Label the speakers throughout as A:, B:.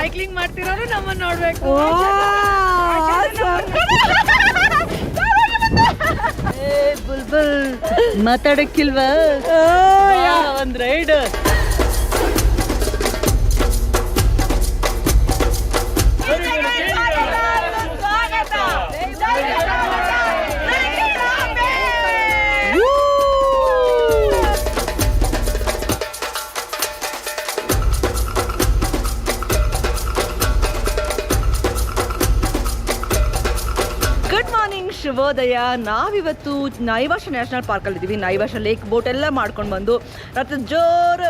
A: Cycling ಮಾಡ್ತಿರೋರು ನಮ್ಮನ್ನ ನೋಡ್ಬೇಕು. ಬುಲ್ಬುಲ್ ಮಾತಾಡಕ್ಕಿಲ್ವಾ ಒಂದ್ ರೈಡ್. ಶುಭೋದಯ. ನಾವಿವತ್ತು ನಾಯಿವಾಶ ನ್ಯಾಷನಲ್ ಪಾರ್ಕಲ್ಲಿ ಇದ್ದೀವಿ. ನಾಯಿವಾಶ ಲೇಕ್ ಬೋಟ್ ಎಲ್ಲ ಮಾಡ್ಕೊಂಡು ಬಂದು ರಾತ್ರಿ ಜೋರು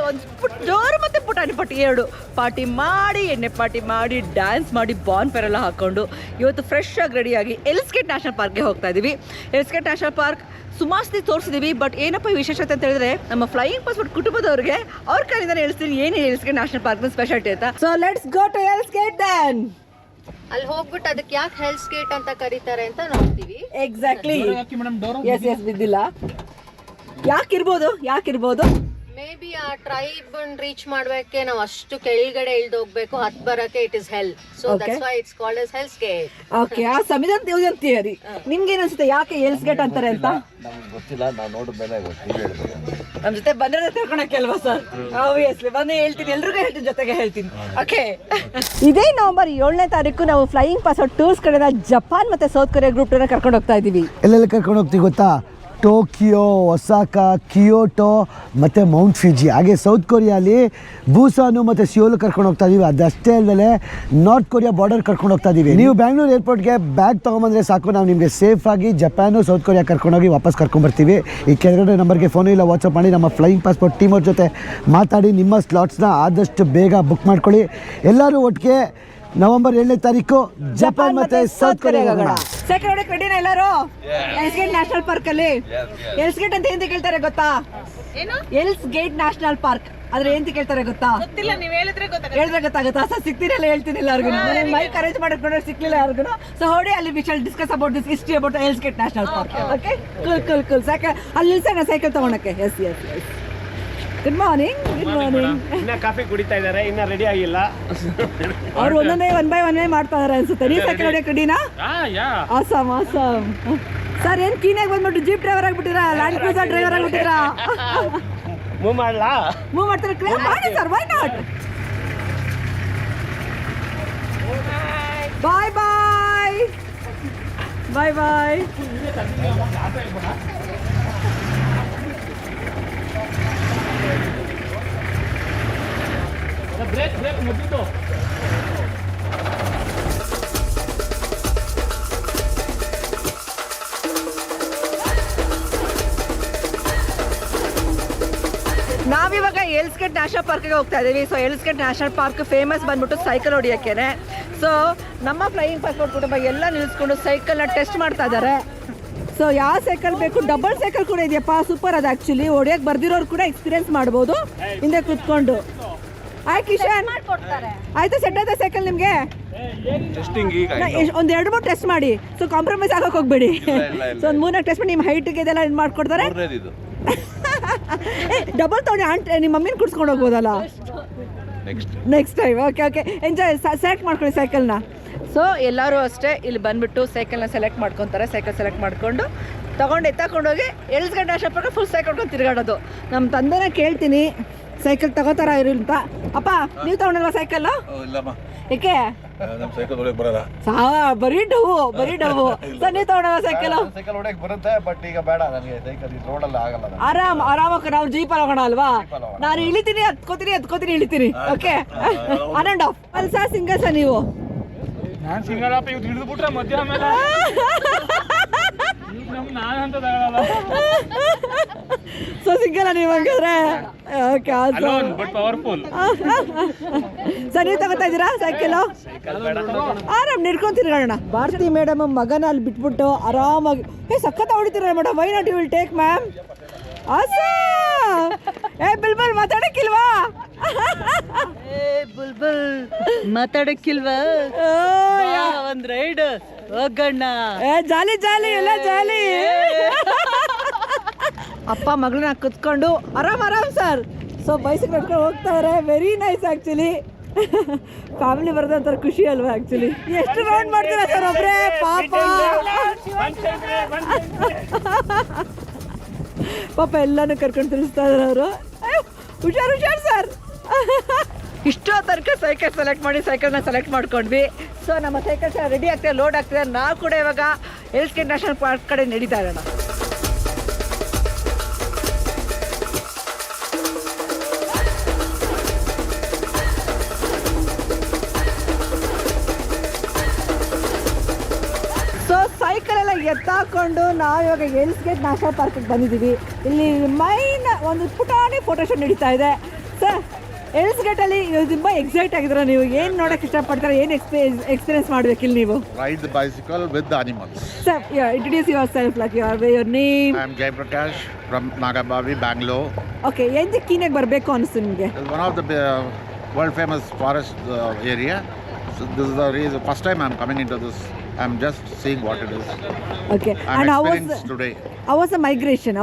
A: ಮತ್ತು ಪುಟಾಣಿ ಪಟ್ಟಿ 2 ಪಾರ್ಟಿ ಮಾಡಿ, ಎಣ್ಣೆ ಪಾರ್ಟಿ ಮಾಡಿ, ಡ್ಯಾನ್ಸ್ ಮಾಡಿ, ಬಾನ್ ಫೇರ್ ಎಲ್ಲ ಹಾಕ್ಕೊಂಡು ಇವತ್ತು ಫ್ರೆಶ್ ಆಗಿ ರೆಡಿಯಾಗಿ ಎಲ್ಸ್ಗೇಟ್ ನ್ಯಾಷನಲ್ ಪಾರ್ಕ್ಗೆ ಹೋಗ್ತಾ ಇದ್ದೀವಿ. ಎಲ್ಸ್ಗೇಟ್ ನ್ಯಾಷನಲ್ ಪಾರ್ಕ್ ಸುಮಾರು ತೋರಿಸಿದ್ದೀವಿ. ಬಟ್ ಏನಪ್ಪ ವಿಶೇಷತೆ ಅಂತ ಹೇಳಿದ್ರೆ ನಮ್ಮ ಫ್ಲೈಯಿಂಗ್ ಪಾಸ್ಪೋರ್ಟ್ ಕುಟುಂಬದವ್ರಿಗೆ ಅವ್ರ ಕಡೆಯಿಂದಾನೆ ಹೇಳ್ತೀನಿ ಏನು ಎಲ್ಸ್ಗೇಟ್ ನ್ಯಾಷನಲ್ ಪಾರ್ಕ್ನ ಸ್ಪೆಷಾಲಿಟಿ ಅಂತ. So let's go to Hell's Gate then.
B: ಅಲ್ಲಿ ಹೋಗ್ಬಿಟ್ಟು ಅದಕ್ಕೆ ಯಾಕೆ ಹೆಲ್ಸ್ ಗೇಟ್ ಅಂತ ಕರೀತಾರೆ ಅಂತ ನೋಡ್ತೀವಿ.
A: ಎಕ್ಸಾಕ್ಟ್ಲಿ. ಎಸ್ ಬಿದ್ದಿಲ್ಲ. ಯಾಕಿರ್ಬೋದು
B: ಮೇ ಬಿ ಆ ಟ್ರೈಬ್ ರೀಚ್ ಮಾಡ್ಬೇಕೆ ನಾವು ಅಷ್ಟು ಕೆಳಗಡೆ ಇಳ್ದು ಹೋಗ್ಬೇಕು, ಹತ್ ಬರಕ್ಕೆ it is hell. So that's why it's called as hell's gate.
A: Okay, ಆ ಸಂವಿಧಾನ ಒಂದು ಥಿಯರಿ. ನಿಮ್ಗೆ ಏನು ಅನ್ಸುತ್ತೆ ಯಾಕೆ ಹೆಲ್ಸ್ ಗೇಟ್ ಅಂತಾರೆ ಅಂತ?
C: ನಮ್ಗೆ ಗೊತ್ತಿಲ್ಲ, ನಾವು ನೋಡಿದ್ಮೇಲೆ
A: ನಮ್ಮ ಜೊತೆ ಬಂದ್ರೆ ತಿಳ್ಕೊಳಕ್ಕೆ ಅಲ್ವಾ ಸರ್? ಆಬ್ವಿಯಸ್ಲಿ ಬಂದು ಹೇಳ್ತೀನಿ, ಎಲ್ರಿಗೂ ಹೇಳ್ತೀನಿ, ಜೊತೆಗೆ ಹೇಳ್ತೀನಿ. ಓಕೆ, ಇದೇ ನವೆಂಬರ್ 7ನೇ ತಾರೀಕು ನಾವು ಫ್ಲೈಯಿಂಗ್ ಪಾಸ್ಪೋರ್ಟ್ ಟೂರ್ಸ್ ಕಡೆಯಿಂದ ಜಪಾನ್ ಮತ್ತೆ ಸೌತ್ ಕೊರಿಯಾ ಗ್ರೂಪ್ ಟೂರ್ನ ಕರ್ಕೊಂಡು ಹೋಗ್ತಾ ಇದೀವಿ.
C: ಎಲ್ಲೆಲ್ಲಿ ಕರ್ಕೊಂಡು ಹೋಗ್ತೀವಿ ಗೊತ್ತಾ? ಟೋಕಿಯೋ, ಒಸಾಕಾ, ಕಿಯೋಟೋ ಮತ್ತು ಮೌಂಟ್ ಫಿಜಿ. ಹಾಗೆ ಸೌತ್ ಕೊರಿಯಾಲಿ ಬೂಸಾನು ಮತ್ತು ಸಿಯೋಲು ಕರ್ಕೊಂಡು ಹೋಗ್ತಾ ಇದೀವಿ. ಅದಷ್ಟೇ ಅಲ್ಲದೆ ನಾರ್ತ್ ಕೊರಿಯಾ ಬಾರ್ಡರ್ ಕರ್ಕೊಂಡು ಹೋಗ್ತಾ ಇದೀವಿ. ನೀವು ಬ್ಯಾಂಗ್ಳೂರು ಏರ್ಪೋರ್ಟ್ಗೆ ಬ್ಯಾಗ್ ತೊಗೊಂಬಂದರೆ ಸಾಕು, ನಾವು ನಿಮಗೆ ಸೇಫಾಗಿ ಜಪಾನು, ಸೌತ್ ಕೊರಿಯಾ ಕರ್ಕೊಂಡೋಗಿ ವಾಪಸ್ ಕರ್ಕೊಂಡ್ಬರ್ತೀವಿ. ಈ ಕೆಳಗಡೆ ನಂಬರ್ಗೆ ಫೋನು ಇಲ್ಲ ವಾಟ್ಸಪ್ ಮಾಡಿ ನಮ್ಮ ಫ್ಲೈಯಿಂಗ್ ಪಾಸ್ಪೋರ್ಟ್ ಟೀಮ್ ಅವ್ರ ಜೊತೆ ಮಾತಾಡಿ ನಿಮ್ಮ ಸ್ಲಾಟ್ಸ್ನ ಆದಷ್ಟು ಬೇಗ ಬುಕ್ ಮಾಡ್ಕೊಳ್ಳಿ. ಎಲ್ಲರೂ ಒಟ್ಟಿಗೆ ನವೆಂಬರ್ 7ನೇ ತಾರೀಕು ಜಪಾನ್ ಮತ್ತೆ ಸೌತ್ ಕೊರಿಯಾಗೆ ಹೋಗೋಣ.
A: ಸೈಕಲ್ ಹೊಡಕ್ಕೆ ರೆಡಿನ ಎಲ್ಲರೂ? ಎಲ್ಸ್ಗೇಟ್ ನ್ಯಾಷನಲ್ ಪಾರ್ಕ್ ಅಲ್ಲಿ ಎಲ್ಸ್ಗೇಟ್ ಅಂತ ಏನ್ ಕೇಳ್ತಾರೆ ಗೊತ್ತಾ? ಎಲ್ಸ್ಗೇಟ್ ನ್ಯಾಷನಲ್ ಪಾರ್ಕ್ ಆದ್ರೆ ಏನ್ ಕೇಳ್ತಾರೆ ಗೊತ್ತಾ? ಹೇಳಿದ್ರೆ ಗೊತ್ತಾಗುತ್ತಾ? ಸರ್ ಸಿಗ್ತೀರಲ್ಲ, ಹೇಳ್ತೀನಿ ಎಲ್ಲರಿಗೂ. ಮೈಕ್ ಅರೇಂಜ್ ಮಾಡಿಕೊಂಡು ಸಿಕ್ಲಿಲ್ಲ ಯಾರಿಗೂ. ಸೊ ಹೊಡಿ, ಅಲ್ಲಿ we shall discuss about this history about Hell's Gate national park. Okay, cool. Cycle ಅಲ್ಲಿ ನಿಲ್ಸೋಣ, ಸೈಕಲ್ ತಗೊಳಕ್ಕೆ. ಎಸ್. Good morning.
D: ಇನ್ನ ಕಾಫಿ ಕುಡಿತಾ ಇದಾರೆ, ಇನ್ನ ರೆಡಿ ಆಗಿಲ್ಲ.
A: ಅವ್ರು ಒಂದೊಂದೇ 1 by 1 ಮಾಡ್ತಾ ಇದಾರೆ ಅನ್ಸುತ್ತೆ. ನೀ ಸೈಕಲ್ ಹೊಡಿಯಕ್ಕೆ ರೆಡಿನಾ? ಆಸಮ್. ಸರ್ ಏನ್ ಕೀನಾಗಿ ಬಂದ್ಬಿಟ್ಟು ಜೀಪ್ ಡ್ರೈವರ್ ಆಗ್ಬಿಟ್ಟಿರಾ, ಲ್ಯಾಂಡ್ ಕ್ರೂಸರ್ ಡ್ರೈವರ್ ಆಗ್ಬಿಟ್ಟಿರಾ?
D: ಮೂವ್
A: ಮಾಡ್ತಾರೆ ಮಾಡಿ sir, why not? Bye bye.
D: Brake ಮುಟ್ಟಿದ್ದು.
A: ನಾವಿವಾಗ ಎಲ್ಸ್ಗೇಟ್ ನ್ಯಾಷನಲ್ ಪಾರ್ಕ್ಗೆ ಹೋಗ್ತಾ ಇದ್ದೀವಿ. So Hell's Gate national park famous ಬಂದ್ಬಿಟ್ಟು ಸೈಕಲ್ ಹೊಡಿಯೋಕ್ಕೇನೆ. ಸೊ ನಮ್ಮ ಫ್ಲೈಯಿಂಗ್ ಪಾಸ್ಪೋರ್ಟ್ ಕುಟುಂಬ ಎಲ್ಲ ನಿಲ್ಲಿಸ್ಕೊಂಡು ಸೈಕಲ್ನ ಟೆಸ್ಟ್ ಮಾಡ್ತಾ ಇದ್ದಾರೆ. ಸೊ ಯಾವ ಸೈಕಲ್ ಬೇಕು? ಡಬಲ್ ಸೈಕಲ್ ಕೂಡ ಇದೆಯಪ್ಪ, ಸೂಪರ್. ಅದು ಆ್ಯಕ್ಚುಲಿ ಹೊಡಿಯೋಕ್ಕೆ ಬರ್ದಿರೋರು ಕೂಡ ಎಕ್ಸ್ಪೀರಿಯನ್ಸ್ ಮಾಡ್ಬೋದು ಹಿಂದೆ ಕುತ್ಕೊಂಡು. ಕಿಶನ್ ಆಯ್ತಾ? ಸೆಟ್ ಆಯ್ತಾ ಸೈಕಲ್ ನಿಮಗೆ? ಒಂದು 2-3 ಟೆಸ್ಟ್ ಮಾಡಿ. ಸೊ ಕಾಂಪ್ರಮೈಸ್ ಆಗೋಕೆ ಹೋಗ್ಬೇಡಿ. ಸೊ ಒಂದು 3-4 ಟೆಸ್ಟ್ ಮಾಡಿ ನಿಮ್ಮ ಹೈಟ್ಗೆ ಇದೆಲ್ಲ ಇದು ಮಾಡ್ಕೊಡ್ತಾರೆ. ಡಬಲ್ ತೊಗೊಂಡು ನಿಮ್ಮ ಮಮ್ಮಿನ ಕುಡ್ಸ್ಕೊಂಡು ಹೋಗ್ಬೋದಲ್ಲ next time. Okay, enjoy. Select ಮಾಡ್ಕೊಳ್ಳಿ ಸೈಕಲ್ನ. ಸೊ ಎಲ್ಲರೂ ಅಷ್ಟೇ ಇಲ್ಲಿ ಬಂದುಬಿಟ್ಟು ಸೈಕಲ್ನ ಸೆಲೆಕ್ಟ್ ಮಾಡ್ಕೊತಾರೆ. ಸೈಕಲ್ ಸೆಲೆಕ್ಟ್ ಮಾಡಿಕೊಂಡು ಎತ್ತಕೊಂಡೋಗಿ Hell's Gate national park full cycle ಹೊಡ್ಕೊಂಡು ತಿರುಗಾಡೋದು. ನಮ್ಮ ತಂದೆನ ಕೇಳ್ತೀನಿ ಸೈಕಲ್ ತಗೋತಾರ ಇರು ಅಂತ. ಅಪ್ಪ ನೀವು ತಗೊಂಡಲ್ವಾ ಸೈಕಲ್? ಏಕೆ? ಬರೀ ಡವು. ಸರ್ ನೀವು ತಗೊಂಡಲ್ವಾ ಸೈಕಲ್? ಆರಾಮಾಗಿ ನಾವು ಜೀಪಲ್ಲಿ ಹೋಗೋಣ ಅಲ್ವಾ? ನಾನು ಇಳಿತೀನಿ, ಹತ್ಕೋತೀನಿ ಇಳಿತೀನಿ. Okay, on and off. Also ಸಿಂಗಲ್ಸ ನೀವು?
D: ನಾನು ಸಿಂಗಲ್ ಅಪ್ಪ, ಇವ್ರು ಹಿಡಿದು ಬಿಟ್ರೆ ಮಧ್ಯ ಆಮೇಲೆ ನಾನಂತ ತಗೊಳ್ಳಲ್ಲ.
A: ಸೊ ಸಿಂಗಲ್ ನೀವು ಹಂಗಾದ್ರೆ? Okay,
D: but powerful.
A: ಸರ್ ನೀವು ತಗೋತಾ ಇದ್ದೀರಾ ಸೈಕಲ್? ಆರಾಮ್ ನಿಡ್ಕೊಂಡು ತಿರ್ಗಾಡೋಣ. ಭಾರತಿ ಮೇಡಮ್ ಮಗನ ಅಲ್ಲಿ ಬಿಟ್ಬಿಟ್ಟು ಆರಾಮಾಗಿ ಸಖತ್ ಹೊಡಿತೀರ madam. Why not you will take ma'am? ಬುಲ್ಬುಲ್ ಮಾತಾಡಕ್ಕಿಲ್ವಾ? ಬುಲ್ಬುಲ್ ಮಾತಾಡಕ್ಕಿಲ್ವಾ? ಒಂದ್ ರೈಡ್ ಹೋಗಣ್ಣ. ಜಾಲಿ ಎಲ್ಲ ಜಾಲಿ. ಅಪ್ಪ ಮಗಳನ್ನ ಕುತ್ಕೊಂಡು ಆರಾಮ್ ಸರ್. ಸೊ ಬೈಸಿಕಲ್ ನಡ್ಕೊಂಡು ಹೋಗ್ತಾವ್ರೆ. Very nice actually. ಫ್ಯಾಮಿಲಿ ಬರೋದು ಒಂಥರ ಖುಷಿ ಅಲ್ವಾ ಆ್ಯಕ್ಚುಲಿ. ಎಷ್ಟು ರೌಂಡ್ ಮಾಡ್ತೀರಾ ಸರ್ ಒಬ್ಬರೇ? ಪಾಪ ಪಾಪ ಎಲ್ಲನೂ ಕರ್ಕೊಂಡು ತಿರುಗಿಸ್ತಾ ಇದ್ದಾರೆ ಅವರು. ಹುಷಾರು ಹುಷಾರು ಸರ್. ಇಷ್ಟೋ ತನಕ ಸೈಕಲ್ ಸೈಕಲ್ನ ಸೆಲೆಕ್ಟ್ ಮಾಡ್ಕೊಂಡ್ವಿ. ಸೊ ನಮ್ಮ ಸೈಕಲ್ ರೆಡಿ ಆಗ್ತಿದೆ, ಲೋಡ್ ಆಗ್ತಿದೆ. ನಾವು ಕೂಡ ಇವಾಗ ಎಲ್ಸ್ ಗೇಟ್ ನ್ಯಾಷನಲ್ ಪಾರ್ಕ್ ಕಡೆ ನಡೀತಾ ಇರೋಣ. ಸೊ ಸೈಕಲ್ ಎಲ್ಲ ಎತ್ತಾಕೊಂಡು ನಾವು ಇವಾಗ ಎಲ್ಸ್ ಗೇಟ್ ನ್ಯಾಷನಲ್ ಪಾರ್ಕಿಗೆ ಬಂದಿದ್ದೀವಿ. ಇಲ್ಲಿ ಮೈನ್ ಒಂದು ಪುಟಾಣಿ ಫೋಟೋಶೂಟ್ ನಡೀತಾ ಇದೆ. ಸರ್ ಎಲ್ಸ್ ಗೇಟಲ್ಲಿ ತುಂಬ ಎಕ್ಸೈಟ್ ಆಗಿದ್ದೀರಾ ನೀವು? ಏನು ನೋಡೋಕ್ಕೆ ಇಷ್ಟಪಡ್ತಾರೆ? ಏನು ಎಕ್ಸ್ಪೀರಿಯನ್ಸ್ ಮಾಡಬೇಕಿಲ್ಲ ನೀವು?
E: Ride the bicycle with the animals.
A: Sir, yeah, introduce yourself, like your name.
E: I am Jay Prakash from Nagabavi, Bangalore.
A: Okay, ಏನು ಕೀನಾಗಿ ಬರಬೇಕು ಅನಿಸ್ತು ನಿಮಗೆ?
E: It's one of the world famous forest area. So this is the reason. First time I am coming into this. I am just seeing what it is.
A: Okay,
E: I am
A: and
E: experienced today.
A: how was the migration?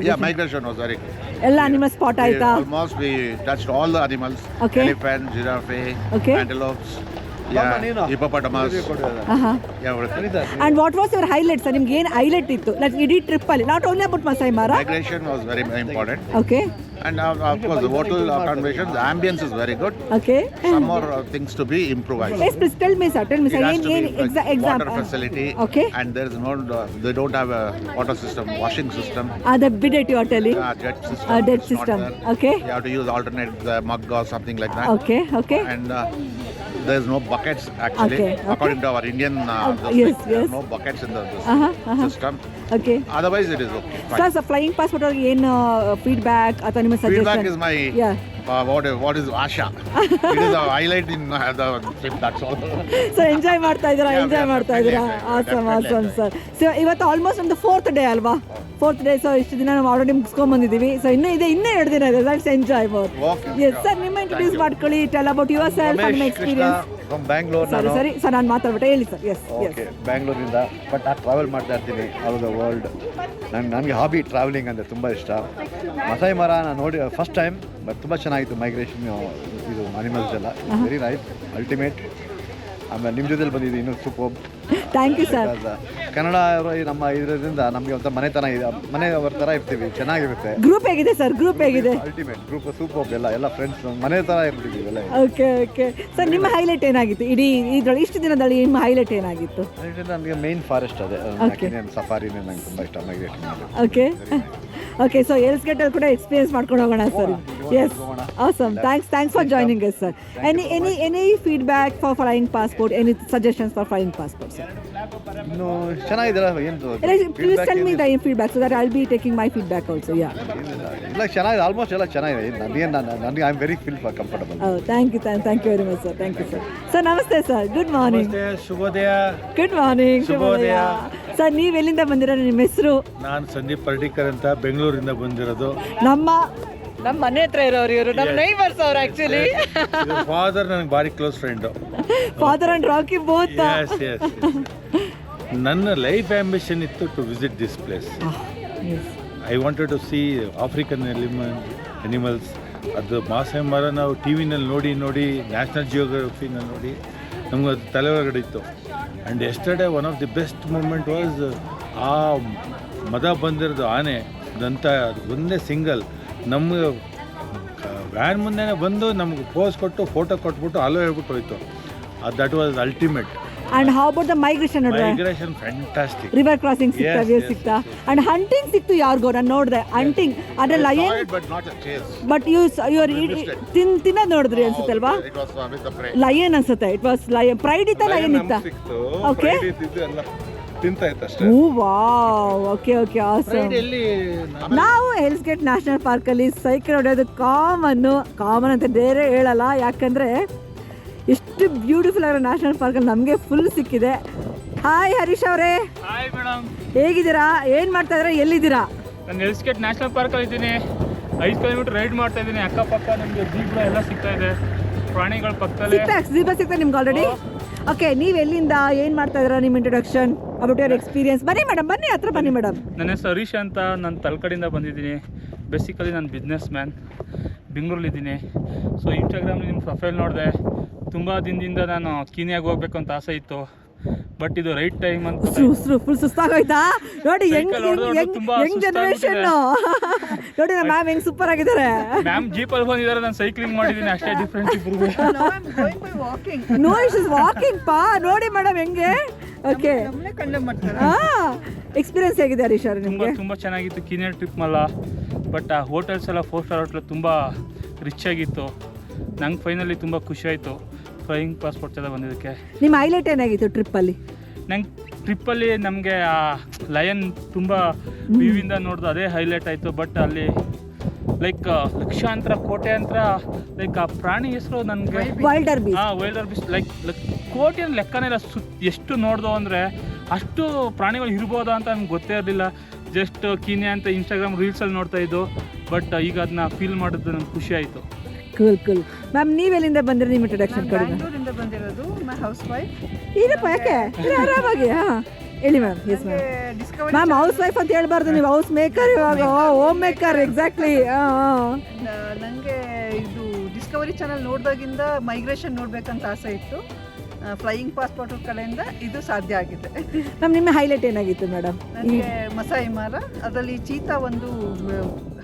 E: Yeah, migration was very good.
A: ಎಲ್ಲ animal spot ಆಯ್ತಾ?
E: Almost we touched all the animals.
A: Okay.
E: Elephant, giraffe,
A: Okay.
E: antelopes, yeah, hippopotamus. Everything.
A: And what was your highlight, sir? ನಿಮ್ಗೆ ಏನು highlight ಇತ್ತು like ಇಡೀ ಟ್ರಿಪ್ಪಲ್ಲಿ? Not only about Masai ಮಾರ.
E: Migration was very important.
A: Okay
E: And of course, the hotel accommodation, the ambience is very good.
A: Okay
E: Some more things to be improvised.
A: Yes, please tell me, sir. Tell me,
E: It
A: sir.
E: has to
A: ಏನು
E: be like
A: example?
E: water facility.
A: Okay.
E: And there is no, they don't have a water system, washing system,
A: The bidet you are telling.
E: jet system.
A: Jet
E: it's not
A: system.
E: there.
A: Okay.
E: You have to use alternate the mug or something like that.
A: Okay, okay.
E: And there is no buckets actually.
A: Okay, okay.
E: According to our Indian,
A: yes,
E: there
A: yes.
E: are no buckets in the this system.
A: Okay.
E: Otherwise, it is okay. Fine.
A: Sir, so flying passport ಅವ್ರಿಗೆ ಏನು feedback ಅಥವಾ ನಿಮ್ಮ suggestion?
E: Feedback is my
A: Yeah.
E: what is Asha? It is a highlight in the trip. That's all.
A: Sir enjoy ಮಾಡ್ತಾ ಇದ್ದೀರಾ?
E: Yeah,
A: enjoy
E: yeah,
A: ಮಾಡ್ತಾ ಇದ್ದೀರಾ?
E: definitely,
A: awesome
E: definitely.
A: Sir. So ಇವತ್ತು almost ನಮ್ದು 4th ಡೇ ಅಲ್ವಾ? 4th day. So ಇಷ್ಟು ದಿನ ನಾವು ಆಲ್ರೆಡಿ ಮುಗಿಸ್ಕೊಂಡ್ ಬಂದಿದ್ದೀವಿ. ಸೊ ಇನ್ನೂ 2 ದಿನ ಇದೆ. Let's enjoy more.
E: Okay,
A: yes
E: sure.
A: Sir, ನಿಮ್ಮ ಇಂಟ್ರೊಡ್ಯೂಸ್ ಮಾಡ್ಕೊಳ್ಳಿ. Tell about yourself and experience.
F: From Bangalore.
A: ಸರಿ ಸರ್, ನಾನು ಮಾತಾಡ್ಬಿಟ್ಟೆ. ಹೇಳಿ ಸರ್. ಎಸ್
F: ಓಕೆ, ಬ್ಯಾಂಗ್ಳೂರಿಂದ. ಬಟ್ ನಾನು ಟ್ರಾವೆಲ್ ಮಾಡ್ತಾ ಇರ್ತೀನಿ ಆಲ್ ದ ವರ್ಲ್ಡ್. ನನಗೆ ಹಾಬಿ ಟ್ರಾವೆಲಿಂಗ್ ಅಂದರೆ ತುಂಬ ಇಷ್ಟ. ಮಸೈ ಮರ ನಾನು ನೋಡಿ ಫಸ್ಟ್ ಟೈಮ್, ಬಟ್ ತುಂಬ ಚೆನ್ನಾಗಿತ್ತು. ಮೈಗ್ರೇಷನ್ ಇದು ಅನಿಮಲ್ಸ್ ಎಲ್ಲ ವೆರಿ ನೈಸ್, ಅಲ್ಟಿಮೇಟ್. ಆಮೇಲೆ ನಿಮ್ಮ ಜೊತೆಲಿ ಬಂದಿದ್ದು ಇನ್ನೂ super.
A: Thank you sir.
F: Kannada ನಮ್ಮ ಇದರಿಂದ ನಮಗೆ ಒಂಥರ ಮನೆತನ ಇದೆ, ಮನೆಯವ್ರ ಥರ ಇರ್ತೀವಿ, ಚೆನ್ನಾಗಿರುತ್ತೆ.
A: ಗ್ರೂಪ್ ಹೇಗಿದೆ ಸರ್? ಗ್ರೂಪ್ ಹೇಗಿದೆ?
F: Ultimate group super. ಎಲ್ಲ ಫ್ರೆಂಡ್ಸ್ ಮನೆ ಥರ ಇರ್ಬಿಟ್ಟಿದ್ದೀವಿ ಎಲ್ಲ.
A: ಓಕೆ ಓಕೆ ಸರ್, ನಿಮ್ಮ ಹೈಲೈಟ್ ಏನಾಗಿತ್ತು ಇಡೀ ಇದ್ರೊಳಗೆ ಇಷ್ಟು ದಿನದಲ್ಲಿ? ನಿಮ್ಮ ಹೈಲೈಟ್ ಏನಾಗಿತ್ತು?
F: ನನಗೆ ಮೇನ್ ಫಾರೆಸ್ಟ್ ಅದೇ ಸಫಾರಿನೇ ನಂಗೆ ತುಂಬ ಇಷ್ಟ ಮೈಗ್ರೇಷನ್ ಮಾಡಿ.
A: Okay okay. ಸೊ ಎಲ್ಸ್ ಗೇಟಲ್ಲಿ ಕೂಡ ಎಕ್ಸ್ಪೀರಿಯನ್ಸ್ ಮಾಡ್ಕೊಂಡು ಹೋಗೋಣ sir. Yes, awesome. Thanks for joining us sir. Any feedback for Flying Passport? Any suggestions for Flying Passport sir?
F: ಇನ್ನು ಚೆನ್ನಾಗಿದ್ದೀರಾ? ಏನು
A: please tell me the feedback so that I will be taking my feedback also. Yeah,
F: ಎಲ್ಲ ಚೆನ್ನಾಗಿದೆ, almost ಎಲ್ಲ ಚೆನ್ನಾಗಿದೆ. ನನಗೆ I am very feel comfortable.
A: Thank you very much sir. Thank you sir. Sir ನಮಸ್ತೆ sir, good morning.
G: ಶುಭೋದಯ.
A: Good morning.
G: ಶುಭೋದಯ
A: sir, ನೀವು ಎಲ್ಲಿಂದ ಬಂದಿರೋ? ನಿಮ್ಮ ಹೆಸರು?
G: ನಾನು ಸಂದೀಪ್ ಪರ್ಡಿಕರ್ ಅಂತ ಬೆಂಗಳೂರಿಂದ ಬಂದಿರೋದು.
A: ನಮ್ಮ ಮನೆ ಹತ್ರ ಇರೋರು ಇವರು, ನಮ್ಮ ನೈಬರ್ಸ್ ಅವರು ಆಕ್ಚುಲಿ.
G: ಫಾದರ್ ನನಗೆ ಭಾರಿ close friend.
A: Father and Rocky both.
G: Yes. ನನ್ನ ಲೈಫ್ ಆಂಬಿಷನ್ ಇತ್ತು to visit this place. I wanted to see African animals. ಅದು ಮಾಸೈ ಮರ ನಾವು ಟಿ ವಿನಲ್ಲಿ ನೋಡಿ ನ್ಯಾಷನಲ್ ಜಿಯೋಗ್ರಫಿನಲ್ಲಿ ನೋಡಿ ನಮ್ಗೆ ಅದು ತಲೆ ಒಳಗಡೆ ಇತ್ತು. And yesterday one of the best moment was ಆ ಮದ ಬಂದಿರೋದು ಆನೆ ದಂತ ಒಂದೇ ಸಿಂಗಲ್ ನಮ್ಗೆ ವ್ಯಾನ್ ಮುಂದೆನೇ ಬಂದು ನಮ್ಗೆ ಪೋಸ್ ಕೊಟ್ಟು ಫೋಟೋ ಕೊಟ್ಬಿಟ್ಟು ಅಲ್ಲೋ ಹೇಳ್ಬಿಟ್ಟು ಹೋಯ್ತು. That was ultimate.
A: And how about the migration?
G: Migration fantastic.
A: River crossing ಸಿಕ್ತಾ? ಅಂಡ್ ಹಂಟಿಂಗ್ ಸಿಕ್ತು ಯಾರಿಗೋ? ನಾನು ನೋಡಿದೆ ಹಂಟಿಂಗ್. ಅದೇ lion,
E: But not a chase.
A: But ತಿನ್ನೋದು ನೋಡಿದ್ರಿ ಅನ್ಸುತ್ತೆ ಅಲ್ವಾ?
E: It was with the prey.
A: Lion ಅನ್ಸುತ್ತೆ. It was lion. ಪ್ರೈಡ್ ಇತ್ತ, ಲಯನ್ ಇತ್ತ? Okay. Oh wow, okay okay, awesome. ನಾವು ಎಲ್ಸ್ ಗೇಟ್ ನ್ಯಾಷನಲ್ ಪಾರ್ಕಲ್ಲಿ ಸೈಕಲ್ ಹೊಡೆಯೋದು ಕಾಮನ್ ಅಂತ ಬೇರೆ ಹೇಳಲ್ಲ. ಯಾಕಂದರೆ ಎಷ್ಟು ಬ್ಯೂಟಿಫುಲ್ ಆಗಿರೋ ನ್ಯಾಷನಲ್ ಪಾರ್ಕಲ್ಲಿ ನಮಗೆ ಫುಲ್ ಸಿಕ್ಕಿದೆ. ಹಾಯ್ ಹರೀಶ್ ಅವರೇ,
D: ಹಾಯ್ ಮೇಡಮ್,
A: ಹೇಗಿದ್ದೀರಾ? ಏನು ಮಾಡ್ತಾ ಇದ್ದೀರಾ? ಎಲ್ಲಿದ್ದೀರಾ?
D: ನಾನು ಎಲ್ಸ್ ಗೇಟ್ ನ್ಯಾಷನಲ್ ಪಾರ್ಕಲ್ಲಿ ಇದ್ದೀನಿ. 5 ಕಿಲೋಮೀಟರ್ ರೈಡ್ ಮಾಡ್ತಾ ಇದ್ದೀನಿ. ಅಕ್ಕಪಕ್ಕ ನಮಗೆ ಜೀಬ್ರ ಎಲ್ಲ ಸಿಗ್ತಾ ಇದೆ, ಪ್ರಾಣಿಗಳ ಪಕ್ಕದಲ್ಲೇ
A: ಸಿಗ್ತಾ ನಿಮ್ಗೆ ಆಲ್ರೆಡಿ. ಓಕೆ, ನೀವು ಎಲ್ಲಿಂದ ಏನು ಮಾಡ್ತಾ ಇದ್ದೀರಾ? ನಿಮ್ಮ ಇಂಟ್ರೊಡಕ್ಷನ್ ಅಬೌಟ್ ಯುವರ್ ಎಕ್ಸ್ಪೀರಿಯನ್ಸ್. ಬನ್ನಿ ಮೇಡಮ್, ಬನ್ನಿ ಹತ್ರ ಬನ್ನಿ ಮೇಡಮ್.
D: ನನ್ನ ಹೆಸರು ಹರೀಶ್ ಅಂತ. ನಾನು ತಲಕಡಿಂದ ಬಂದಿದ್ದೀನಿ. ಬೇಸಿಕಲಿ ನಾನು ಬಿಸ್ನೆಸ್ ಮ್ಯಾನ್, ಬೆಂಗಳೂರಲ್ಲಿದ್ದೀನಿ. ಸೊ ಇನ್ಸ್ಟಾಗ್ರಾಮಲ್ಲಿ ನಿಮ್ಮ ಪ್ರೊಫೈಲ್ ನೋಡಿದೆ, ತುಂಬ ದಿನದಿಂದ ನಾನು ಕೀನ್ಯಾಗೆ ಹೋಗ್ಬೇಕು ಅಂತ ಆಸೆ ಇತ್ತು, ಬಟ್ ಇದು ರೈಟ್ ಟೈಮ್ ಅಂತ
A: ಫುಲ್ ಸುಸ್ತಾಗೋಯ್ತಾ ನೋಡಿ
D: Cycle ಹೊಡ್ದು ತುಂಬಾ
A: ಯಂಗ್ ಜನರೇಷನ್ ನೋಡಿ ನಮ್ಮ ಮ್ಯಾಮ್ ಹೆಂಗ್ ಸೂಪರ್ ಆಗಿದ್ದಾರೆ.
D: ಮ್ಯಾಮ್ ಜೀಪಲ್ಲಿ ಬಂದಿದ್ದಾರೆ, ನಾನು ಸೈಕ್ಲಿಂಗ್ ಮಾಡಿದ್ದೀನಿ, ಅಷ್ಟೇ ಡಿಫ್ರೆನ್ಸ್ ಇಬ್ಬರಿಗೂ.
A: ನೋ ಇಟ್ ಇಸ್ ವಾಕಿಂಗ್ ಪಾ ನೋಡಿ ಮೇಡಮ್ ಹೆಂಗೆ. ಓಕೆ ಎಕ್ಸ್ಪೀರಿಯನ್ಸ್ ಹೇಗಿದೆ ಹರೀಶ್ ನಿಮಗೆ?
D: ತುಂಬ ಚೆನ್ನಾಗಿತ್ತು ಕೀನ್ಯಾ ಟ್ರಿಪ್ ಮಲ್ಲ, ಬಟ್ ಆ ಹೋಟೆಲ್ಸ್ ಎಲ್ಲ 4 ಸ್ಟಾರ್ ಹೋಟ್ಲ್ ತುಂಬ ರಿಚ್ ಆಗಿತ್ತು. ನಂಗೆ ಫೈನಲಿ ತುಂಬ ಖುಷಿ ಆಯಿತು ಫ್ಲೈಯಿಂಗ್ ಪಾಸ್ಪೋರ್ಟ್ ಎಲ್ಲ ಬಂದಿದ್ದಕ್ಕೆ.
A: ನಿಮ್ಮ ಹೈಲೈಟ್ ಏನಾಗಿತ್ತು ಟ್ರಿಪ್ಪಲ್ಲಿ?
D: ನಂಗೆ ಟ್ರಿಪ್ಪಲ್ಲಿ ನಮಗೆ ಆ ಲಯನ್ ತುಂಬ ವ್ಯೂವಿಂದ ನೋಡ್ದು ಅದೇ ಹೈಲೈಟ್ ಆಯಿತು. ಬಟ್ ಅಲ್ಲಿ ಲೈಕ್ ಲಕ್ಷಾಂತರ ಕೋಟ್ಯಾಂತರ ಲೈಕ್ ಆ ಪ್ರಾಣಿ ಹೆಸರು ನನಗೆ
A: wilder beast.
D: Wilder beast like ಕೋಟಿ ಲೆಕ್ಕನೇ ಇಲ್ಲ. ಎಷ್ಟು ನೋಡ್ದೋ ಅಂದರೆ ಅಷ್ಟು ಪ್ರಾಣಿಗಳು ಇರ್ಬೋದಾ ಅಂತ ನನಗೆ ಗೊತ್ತೇ ಇರಲಿಲ್ಲ. ಜಸ್ಟ್ ಕೀನ್ಯಾ ಅಂತ ಇನ್ಸ್ಟಾಗ್ರಾಮ್ ರೀಲ್ಸಲ್ಲಿ ನೋಡ್ತಾ ಇದ್ದು, ಬಟ್ ಈಗ ಅದನ್ನ ಫೀಲ್ ಮಾಡಿದ್ದು ನನಗೆ ಖುಷಿ ಆಯಿತು.
A: ಕೂಲ್ ಮ್ಯಾಮ್ ನೀವೆಲ್ಲಿಂದ ಬಂದಿರಿ? ನಿಮ್ಮ ಇಂಟ್ರೊಡಕ್ಷನ್ ಕೊಡಿ.
H: ಬೆಂಗಳೂರಿಂದ ಬಂದಿರೋದು, ಮೈ ಹೌಸ್ ವೈಫ್.
A: ಏನಪ್ಪ ಯಾಕೆ ಆರಾಮಾಗಿ ಹೇಳಿ ma'am. Yes ma'am.
H: Discovery
A: ma'am house wife ಅಂತ ಹೇಳ್ಬಾರ್ದು, ನೀವು ಹೌಸ್ ಮೇಕರ್ ಇವಾಗ. Home maker exactly.
H: ನನಗೆ ಇದು ಡಿಸ್ಕವರಿ ಚಾನಲ್ ನೋಡಿದಾಗಿಂದ ಮೈಗ್ರೇಷನ್ ನೋಡ್ಬೇಕಂತ ಆಸೆ ಇತ್ತು. ಫ್ಲೈಯಿಂಗ್ ಪಾಸ್ಪೋರ್ಟ್ ಕಡೆಯಿಂದ ಇದು ಸಾಧ್ಯ ಆಗಿದೆ.
A: ಮ್ಯಾಮ್ ನಿಮ್ಮ ಹೈಲೈಟ್ ಏನಾಗಿತ್ತು ಮೇಡಮ್?
H: ನನಗೆ ಮಸಾಯಿ ಮಾರ, ಅದರಲ್ಲಿ ಚೀತಾ ಒಂದು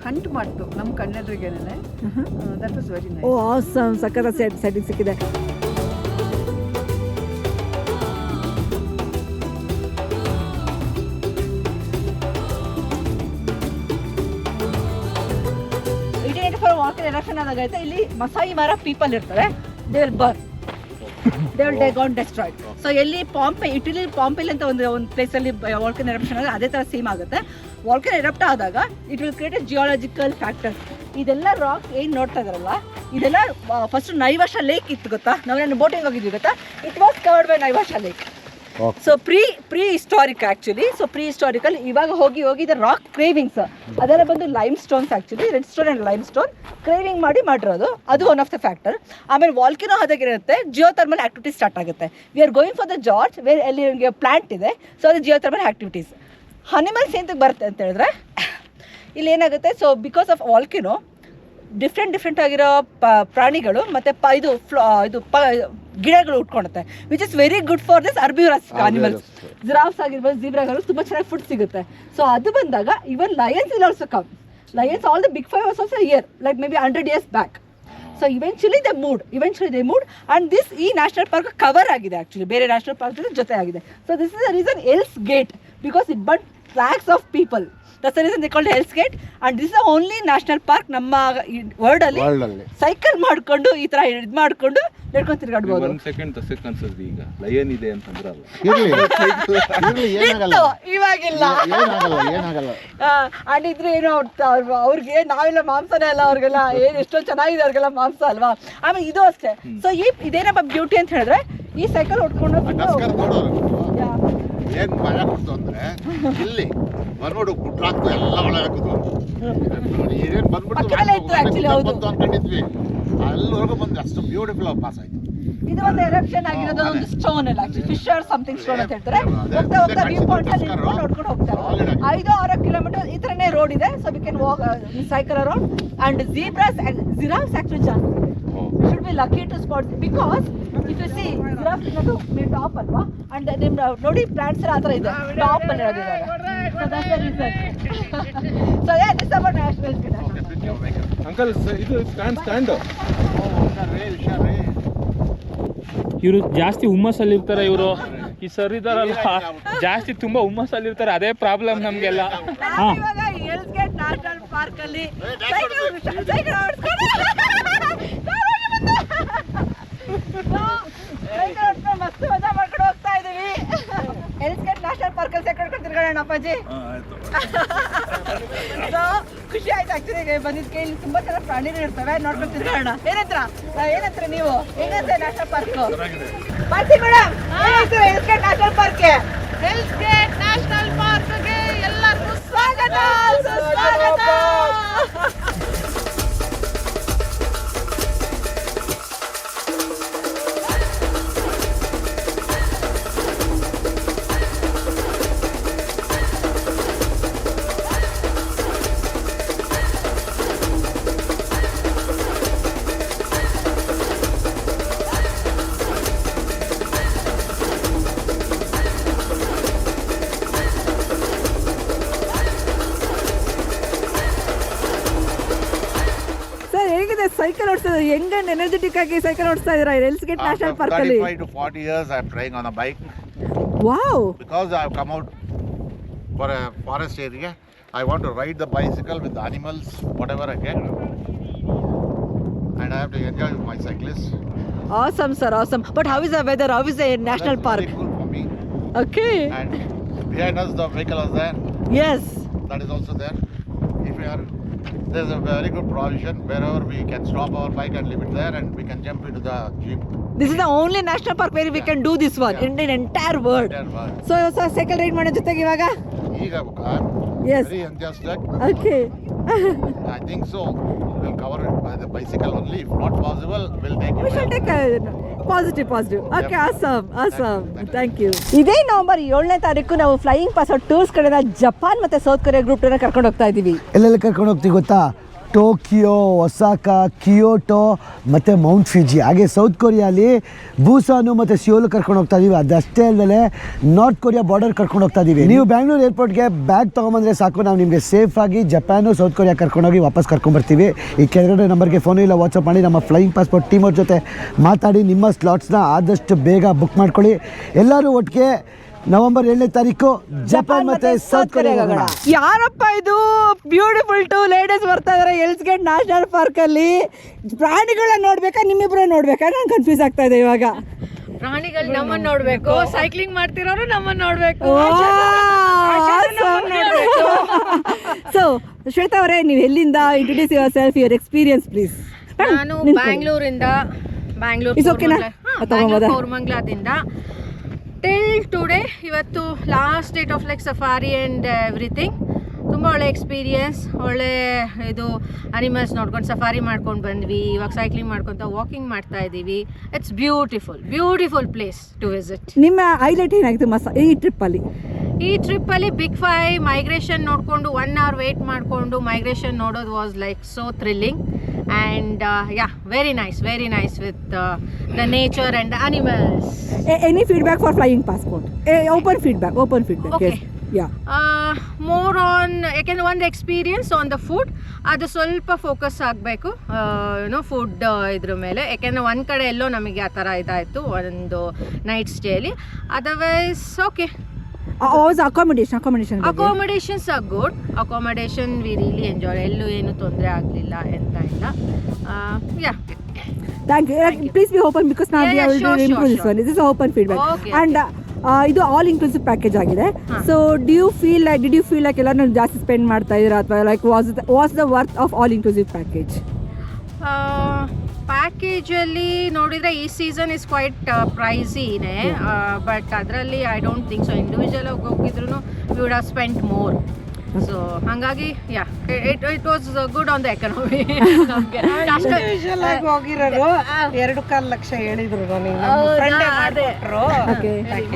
H: ಹಂಟ್ ಮಾಡ್ತು ನಮ್ಮ ಕಣ್ಣೆದ್ರಿಗೇನೆ. That was very nice.
A: Oh awesome, ಸಕ್ಕತ್ತ ಸೆಟ್ಟಿಂಗ್ ಸಿಕ್ಕಿದೆ. ವಾಕಿಂಗ್ ಎಲೆಕ್ಷನ್ ಆದಾಗೈತೆ ಇಲ್ಲಿ ಮಸಾಯಿ ಮಾರ ಪೀಪಲ್ ಇರ್ತಾರೆ. They will burn, they will got destroyed. So ಎಲ್ಲಿ ಇಟಲಿ ಪಾಂಪೆಲ್ ಅಂತ ಒಂದು ಪ್ಲೇಸಲ್ಲಿ ವಾಲ್ಕನ್ ಎರಪ್ಷನ್ ಆದಾಗ ಅದೇ ಥರ ಸೇಮ್ ಆಗುತ್ತೆ. ವಾಲ್ಕನ್ ಎರಪ್ಟ್ ಆದಾಗ it will create A geological factor. ಇದೆಲ್ಲ ರಾಕ್ ಏನು ನೋಡ್ತಾ ಇದಾರಲ್ಲ, ಇದೆಲ್ಲ ಫಸ್ಟ್ ನೈವಾಶಾ ಲೇಕ್ ಇತ್ತು ಗೊತ್ತಾ? ನಾವು ಬೋಟಿಂಗ್ ಹೋಗಿದ್ವಿ ಗೊತ್ತಾ? It was covered by Naivasha lake. So prehistoric actually. So prehistorical ಇವಾಗ ಹೋಗಿ ದ ರಾಕ್ ಕ್ರೇವಿಂಗ್ಸ್ ಅದೆಲ್ಲ ಬಂದು limestones, actually red stone and limestone carving ಮಾಡಿರೋದು. ಅದು ಒನ್ ಆಫ್ ದ ಫ್ಯಾಕ್ಟರ್. ಆಮೇಲೆ ವಾಲ್ಕಿನೋ ಆದಾಗಿರುತ್ತೆ ಜಿಯೋಥರ್ಮಲ್ ಆಕ್ಟಿವಿಟೀಸ್ ಸ್ಟಾರ್ಟ್ ಆಗುತ್ತೆ. We are going for the gorge where ಅಲ್ಲಿ ಪ್ಲಾಂಟ್ ಇದೆ. ಸೊ ಅದು ಜಿಯೋಥರ್ಮಲ್ ಆಕ್ಟಿವಿಟೀಸ್. ಅನಿಮಲ್ಸ್ ಎಂತಕ್ಕೆ ಬರುತ್ತೆ ಅಂತ ಹೇಳಿದ್ರೆ ಇಲ್ಲಿ ಏನಾಗುತ್ತೆ, so because of volcano different ಆಗಿರೋ ಪ್ರಾಣಿಗಳು ಮತ್ತು ಇದು ಗಿಡಗಳು ಉಟ್ಕೊಳುತ್ತೆ, which is very good for this herbivorous animals. Giraffes ಆಗಿರ್ಬೋದು, ಝೀಬ್ರಾಗಳು ತುಂಬ ಚೆನ್ನಾಗಿ ಫುಡ್ ಸಿಗುತ್ತೆ. ಸೊ ಅದು ಬಂದಾಗ even lions will also come. Lions all the big five was also here like maybe 100 years back. So eventually they moved and this ಈ national park cover ಆಗಿದೆ. Actually ಬೇರೆ ನ್ಯಾಷನಲ್ ಪಾರ್ಕ್ ಜೊತೆ ಆಗಿದೆ. So this is the reason Hell's Gate, because it but lakhs of people. That's the reason they called Hell's Gate. And this is the only national park ನಮ್ಮ world ಅಲ್ಲಿ cycle ಮಾಡ್ಕೊಂಡು ಈ ತರ ಇದು ಮಾಡ್ಕೊಂಡು ನಡ್ಕೊಂಡು ತಿರ್ಗಾಡ್ಬೋದು.
G: 1 second ಅನ್ಸುತ್ತೆ. ಈಗ ಲಯನ್ ಇದೆ ಅಂತಂದ್ರಲ್ಲ,
A: ಇವಾಗಿಲ್ಲ. ಅಂಡ್ ಇದ್ರೆ ಏನೋ ಅವ್ರಿಗೆ ನಾವೆಲ್ಲ ಮಾಂಸನೇ ಅಲ್ಲ, ಅವ್ರಿಗೆಲ್ಲ ಎಷ್ಟೋ ಚೆನ್ನಾಗಿದೆ ಅವ್ರಿಗೆಲ್ಲ ಮಾಂಸ ಅಲ್ವಾ. ಆಮೇಲೆ ಇದು ಅಷ್ಟೇ. ಸೊ ಇದೇನಪ್ಪ ಬ್ಯೂಟಿ ಅಂತ ಹೇಳಿದ್ರೆ ಈ ಸೈಕಲ್ ಹೊಡ್ಕೊಂಡು
E: ಏನು ಭಯ ಕೊಡ್ತು ಅಂದರೆ ಇಲ್ಲಿ ಬಂದ್ಬಿಟ್ಟು ಗುಡ್ರಾಕ್ತು ಎಲ್ಲ ಒಳಗೆ ಹಾಕಿದ್ವು. ಏನೇನು ಬಂದ್ಬಿಟ್ಟು ಅನ್ಕೊಂಡಿದ್ವಿ, ಅಲ್ಲಿವರೆಗೂ ಬಂದು ಅಷ್ಟು ಬ್ಯೂಟಿಫುಲ್ ಪಾಸ್ ಆಯ್ತು.
A: ಇದು ಒಂದು ಎರಪ್ಷನ್ ಆಗಿರೋದು ಒಂದು ಸ್ಟೋನ್ ಅಲ್ಲ, ಫಿಶರ್ ಸಮಥಿಂಗ್ ಸ್ಟೋನ್ ಅಂತ ಹೇಳ್ತಾರೆ. ಹೋಗ್ತಾ ವ್ಯೂ ಪಾಯಿಂಟ್ ಅಲ್ಲಿ ನೋಡ್ಕೊಂಡು ಹೋಗ್ತಾರೆ. 5-6 ಕಿಲೋಮೀಟರ್ ಈ ತರನೇ ರೋಡ್ ಇದೆ. So we can walk cycle around. And giraffes actually ಜಾಸ್ತಿ ಇದೆ. We should be lucky to spot because if you see giraffe is top alwa, and them nodi plants ಎಲ್ಲ ಆತರ ಇದೆ ಟಾಪ್ ಅಲ್ಲಿ ಇರೋದಿದ್ದಾರೆ. So that's the reason. So yeah, this is our national state.
G: Uncle ಇದು stand
D: ಇವರು ಜಾಸ್ತಿ ಹುಮ್ಮಸ್ಸಲ್ಲಿ ಇರ್ತಾರೆ. ಇವರು ಈ ಸರ್ ಇದಾರಲ್ಲ ಜಾಸ್ತಿ ತುಂಬಾ ಹುಮ್ಮಸ್ಸಲ್ಲಿ ಇರ್ತಾರೆ. ಅದೇ ಪ್ರಾಬ್ಲಮ್ ನಮ್ಗೆಲ್ಲ.
A: ಇವಾಗ ಹೆಲ್ಸ್ ಗೇಟ್ ನ್ಯಾಷನಲ್ ಪಾರ್ಕ್ ಅಲ್ಲಿ ಸೈಕಲ್ ಓಡಿಸ್ಕೊಂಡು ಮಸ್ತ್ ಮಜಾ ಮಾಡ್ಕೊಂಡು ಹೋಗ್ತಾ ಇದೀವಿ. ಹೆಲ್ಸ್ ಗೇಟ್ ನ್ಯಾಷನಲ್ ಪಾರ್ಕ್ ಅಲ್ಲಿ ಸೈಕಲ್ ಹೊಡ್ಕೊಂಡು ತಿರ್ಗಾಡೋಣ ಅಪ್ಪಾಜಿ. ಸೊ ಖುಷಿ ಆಯ್ತು ಆಕ್ಚುಲಿ ಬಂದಿದ್ದಕ್ಕೆ. ಇಲ್ಲಿ ತುಂಬಾ ಚೆನ್ನಾಗಿ ಪ್ರಾಣಿಗಳು ಇರ್ತವೆ, ನೋಡ್ಕೊಂಡು ತಿರ್ಗಾಡೋಣ. ಏನಂತ್ರ ನೀವು? ಹೇಗಂತ ನ್ಯಾಷನಲ್ ಪಾರ್ಕ್ ಬರ್ತಿ madam? Hales gate national park ಎಲ್ಲರಿಗೂ ಸ್ವಾಗತ. ಸೈಕಲ್ ಓಡಿಸ್ತಾ ಇದ್ದಾರೆ, ಹೆಂಗ್ ಎನರ್ಜೆಟಿಕ್ ಆಗಿ ಸೈಕಲ್ ಓಡಿಸ್ತಾ ಇದ್ದೀರಾ ಎಲ್ಸ್ ಗೇಟ್ ನ್ಯಾಷನಲ್ ಪಾರ್ಕ್ ಅಲ್ಲಿ?
E: 35 to 40 years I'm trying on a bike
A: wow.
E: because I've come out for a forest area. I want to ride the bicycle with the animals, whatever I get, and I have to enjoy with my cyclists.
A: Awesome sir, awesome. But how is the weather? How is the national
E: That's
A: park?
E: very cool for me.
A: Okay.
E: And behind us the vehicle is there,
A: Yes.
E: that is also there. If we are, there's a very good provision wherever we can stop our bike and leave it there, and we can jump into the jeep.
A: This is the only national park where we can do this one in the entire world.
E: There, but
A: So cycle ride ಮಾಡೋ ಜೊತೆಗೆ ಇವಾಗ
E: ಈಗ I'm
A: Yes.
E: very enthusiastic.
A: Okay.
E: I think so. We'll cover it by the bicycle only. If not possible, we'll take
A: We
E: it.
A: shall take positive. Okay, awesome.
E: Thank you.
A: Thank you. ಇದೇ November 7ನೇ ತಾರೀಕು ನಾವು Flying Pass Tours ಕಡೆಯಿಂದ Japan ಮತ್ತೆ South Korea group ಟೂರ್ನ ಕರ್ಕೊಂಡು ಹೋಗ್ತಾ ಇದ್ದೀವಿ.
C: ಎಲ್ಲೆಲ್ಲಿ ಕರ್ಕೊಂಡು ಹೋಗ್ತೀವಿ ಗೊತ್ತಾ? ಟೋಕಿಯೋ, ಒಸಾಕಾ, ಕಿಯೋಟೋ ಮತ್ತು ಮೌಂಟ್ ಫಿಜಿ. ಹಾಗೆ ಸೌತ್ ಕೊರಿಯಾಲಿ ಬೂಸಾನು ಮತ್ತು ಸಿಯೋಲು ಕರ್ಕೊಂಡು ಹೋಗ್ತಾ ಇದೀವಿ. ಅದಷ್ಟೇ ಅಲ್ಲದೆ ನಾರ್ತ್ ಕೊರಿಯಾ ಬಾರ್ಡರ್ ಕರ್ಕೊಂಡು ಹೋಗ್ತಾ ಇದೀವಿ. ನೀವು ಬ್ಯಾಂಗ್ಳೂರು ಏರ್ಪೋರ್ಟ್ಗೆ ಬ್ಯಾಗ್ ತೊಗೊಂಬಂದರೆ ಸಾಕು, ನಾವು ನಿಮಗೆ ಸೇಫಾಗಿ ಜಪಾನು ಸೌತ್ ಕೊರಿಯಾ ಕರ್ಕೊಂಡೋಗಿ ವಾಪಸ್ ಕರ್ಕೊಂಡ್ಬರ್ತೀವಿ. ಈ ಕೆಳಗಡೆ ನಂಬರ್ಗೆ ಫೋನು ಇಲ್ಲ ವಾಟ್ಸಪ್ ಮಾಡಿ ನಮ್ಮ ಫ್ಲೈಯಿಂಗ್ ಪಾಸ್ಪೋರ್ಟ್ ಟೀಮ್ ಅವ್ರ ಜೊತೆ ಮಾತಾಡಿ ನಿಮ್ಮ ಸ್ಲಾಟ್ಸ್ನ ಆದಷ್ಟು ಬೇಗ ಬುಕ್ ಮಾಡ್ಕೊಳ್ಳಿ. ಎಲ್ಲರೂ ಒಟ್ಟಿಗೆ ನವೆಂಬರ್ 7ನೇ ತಾರೀಕು ಜಪಾನ್ ಮತ್ತೆ ಸೌತ್ ಕೊರಿಯಾಗೆ ಹೋಗೋಣ.
A: ಯಾರಪ್ಪ ಇದು ಬ್ಯೂಟಿಫುಲ್ 2 ಲೇಡೀಸ್ ಬರ್ತಾ ಇದಾರೆ ಎಲ್ಸ್ ಗೇಟ್ ನ್ಯಾಷನಲ್ ಪಾರ್ಕ್ ಅಲ್ಲಿ? ಪ್ರಾಣಿಗಳನ್ನ ನೋಡ್ಬೇಕಾ ನಿಮ್ಮಿಬ್ರು ನೋಡ್ಬೇಕಾ? ನಾನು ಕನ್ಫ್ಯೂಸ್ ಆಗ್ತಾ ಇದೆ ಇವಾಗ.
B: ಪ್ರಾಣಿಗಳು ನಮ್ಮನ್ನ ನೋಡ್ಬೇಕು, ಸೈಕ್ಲಿಂಗ್ ಮಾಡ್ತಿರೋರು ನಮ್ಮನ್ನ ನೋಡ್ಬೇಕು.
A: ಸೊ ಶ್ವೇತಾ ಅವರೇ, ನೀವು ಎಲ್ಲಿಂದ? Introduce your self, your experience please.
B: ನಾನು ಬ್ಯಾಂಗ್ಳೂರಿಂದ
A: It's okay ನಾ?
B: ಕೋರ್ಮಂಗ್ಲಾದಿಂದ ಟಿಲ್ ಟುಡೇ, ಇವತ್ತು last date of like safari and everything. ತುಂಬ ಒಳ್ಳೆ ಎಕ್ಸ್ಪೀರಿಯನ್ಸ್, ಒಳ್ಳೆ ಇದು ಅನಿಮಲ್ಸ್ ನೋಡ್ಕೊಂಡು ಸಫಾರಿ ಮಾಡ್ಕೊಂಡು ಬಂದ್ವಿ. ಇವಾಗ ಸೈಕ್ಲಿಂಗ್ ಮಾಡ್ಕೊತ ವಾಕಿಂಗ್ ಮಾಡ್ತಾ ಇದ್ದೀವಿ. It's beautiful place to visit.
A: ನಿಮ್ಮ ಹೈಲೈಟ್ ಏನಾಗಿತ್ತು ಈ ಟ್ರಿಪ್ಪಲ್ಲಿ?
B: ಈ ಟ್ರಿಪ್ಪಲ್ಲಿ ಬಿಗ್ 5 ಮೈಗ್ರೇಷನ್ ನೋಡಿಕೊಂಡು 1 hour ವೇಟ್ ಮಾಡಿಕೊಂಡು ಮೈಗ್ರೇಷನ್ ನೋಡೋದು was like so thrilling and very nice with the nature and the animals.
A: Any feedback for Flying passport? Open feedback.
B: Okay.
A: Yeah.
B: More on, ಯಾಕೆಂದರೆ ಒಂದು experience on the food, ಅದು ಸ್ವಲ್ಪ focus ಆಗಬೇಕು food ಇದ್ರ ಮೇಲೆ. ಯಾಕೆಂದರೆ ಒಂದು ಕಡೆ ಎಲ್ಲೋ ನಮಗೆ ಆ ಥರ ಇದಾಯಿತು ಒಂದು ನೈಟ್ ಸ್ಟೇಲಿ. Otherwise okay. Accommodations are good. Accommodation we really enjoy. ಎಲ್ಲೂ ಏನು ತೊಂದರೆ ಆಗಲಿಲ್ಲ, ಎಂತ ಇಲ್ಲ. Yeah,
A: thank you. Please be open because ನಾವು improve this one. This is open feedback and ಇದು ಆಲ್ ಇನ್ಕ್ಲೂಸಿವ್ ಪ್ಯಾಕೇಜ್ ಆಗಿದೆ. So did you feel like ಎಲ್ಲರೂ ಜಾಸ್ತಿ ಸ್ಪೆಂಡ್ ಮಾಡ್ತಾ ಇದ್ದೀರಾ ಅಥವಾ like was the worth of all inclusive package?
B: ಪ್ಯಾಕೇಜಲ್ಲಿ ನೋಡಿದರೆ ಈ ಸೀಸನ್ ಇಸ್ ಕ್ವೈಟ್ ಪ್ರೈಸಿನೇ, ಬಟ್ ಅದರಲ್ಲಿ I don't think so. Individual ಹೋಗಿದ್ರು we would have spent more. So ಹಾಗಾಗಿ yeah, it was good on the economy.
H: ಹೋಗಿರೋರು 2.25 ಲಕ್ಷ ಹೇಳಿದ್ರು ನನಗೆ.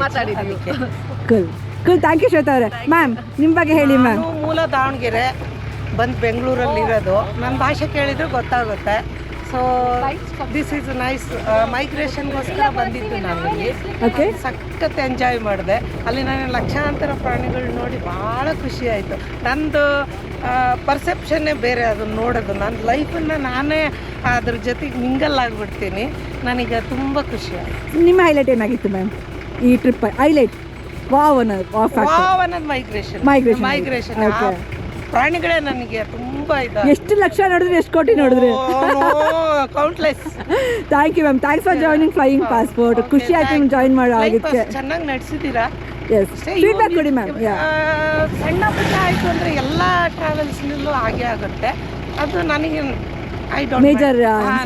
B: ಮಾತಾಡಿದ್ವಿ.
A: ಕೂಲ್. ಥ್ಯಾಂಕ್ ಯು ಶ್ವೇತಾ ಅವರೇ. ಮ್ಯಾಮ್ ನಿಮ್ಮ ಬಗ್ಗೆ ಹೇಳಿ ಮ್ಯಾಮ್.
H: ಮೂಲ ದಾವಣಗೆರೆ, ಬಂದು ಬೆಂಗಳೂರಲ್ಲಿರೋದು. ನನ್ನ ಭಾಷೆ ಕೇಳಿದ್ರೆ ಗೊತ್ತಾಗುತ್ತೆ. So this is nice. ಮೈಗ್ರೇಷನ್ಗೋಸ್ಕರ ಬಂದಿದ್ದು ನಾನು ಇಲ್ಲಿ.
A: ಓಕೆ.
H: ಸಖತ್ ಎಂಜಾಯ್ ಮಾಡಿದೆ. ಅಲ್ಲಿ ನಾನು ಲಕ್ಷಾಂತರ ಪ್ರಾಣಿಗಳು ನೋಡಿ ಭಾಳ ಖುಷಿ ಆಯಿತು. ನಂದು ಪರ್ಸೆಪ್ಷನ್ನೇ ಬೇರೆ ಅದನ್ನು ನೋಡೋದು. ನನ್ನ ಲೈಫನ್ನು ನಾನೇ ಅದ್ರ ಜೊತೆಗೆ ಮಿಂಗಲ್ ಆಗಿಬಿಡ್ತೀನಿ. ನನಗೆ ತುಂಬ ಖುಷಿ ಆಯಿತು.
A: ನಿಮ್ಮ ಹೈಲೈಟ್ ಏನಾಗಿತ್ತು ಮ್ಯಾಮ್ ಈ ಟ್ರಿಪ್? ಹೈಲೈಟ್ ವಾವ್ ಅನ್ನೋದು ಮೈಗ್ರೇಷನ್.
H: ಪ್ರಾಣಿಗಳೇ ನನಗೆ ತುಂಬ ಇದೆ.
A: ಎಷ್ಟು ಲಕ್ಷ ನೋಡಿದ್ರಿ, ಎಷ್ಟು ಕೋಟಿ ನೋಡಿದ್ರಿ?
H: Countless.
A: Thank you ma'am. Thanks for joining Flying Passport. ಖುಷಿ ಆಯ್ತು ನಿಮ್ಗೆ ಜಾಯಿನ್ ಮಾಡೋ ಆಗಿದ್ದಕ್ಕೆ.
H: ಚೆನ್ನಾಗಿ ನಡೆಸಿದ್ದೀರಾ.
A: ಎಸ್, ಫೀಡ್ಬ್ಯಾಕ್ ಕೊಡಿ ಮ್ಯಾಮ್.
H: ಸಣ್ಣ ಪುಟ್ಟ ಆಯಿತು ಅಂದರೆ ಎಲ್ಲ ಟ್ರಾವೆಲ್ಸ್ನಲ್ಲೂ ಹಾಗೆ ಆಗುತ್ತೆ. ಅದು ನನಗೆ ಐ ಡೋಂಟ್
A: ಮೇಜರ್.